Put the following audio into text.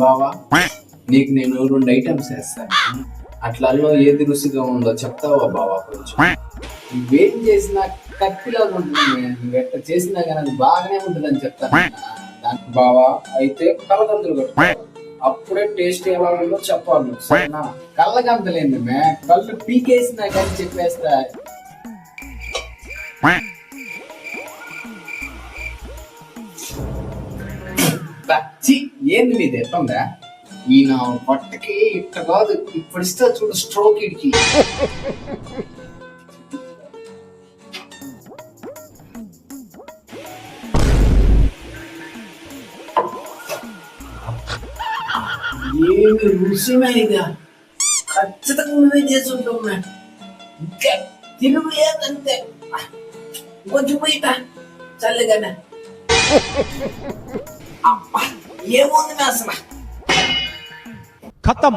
బావా నీకు నేను 2 ఐటమ్స్ వేస్తాను, అట్లలో ఏది రుచిగా ఉందో చెప్తావా బావా? కొంచెం నువ్వేం చేసినా కత్తిలాగా ఉంటుంది, నువ్వు ఎట్లా చేసినా కానీ అది బాగానే ఉంటుంది అని చెప్తాను బావా. అయితే కళ్ళగంతులు కట్టుకోవాలి, అప్పుడే టేస్ట్ ఎలా ఉందో చెప్పాలి సరేనా? కళ్ళగంతలేండి మే, కళ్ళు పీకేసినా కానీ చెప్పేస్తా. ఏంది మీది ఎట్టుందా? ఈయన పొట్టకి ఇట్ట కాదు, ఇప్పుడు ఇస్తా చూడు స్ట్రోక్ ఇడికి. ఏమి రుచిమే ఇక, ఖచ్చితంగా నువ్వే చేసుంటావు మే. ఇంకా తిరుగు ఏదంతే, కొంచెం పోయిట చల్లగానే. ఏముంది మే అసలు खत्म।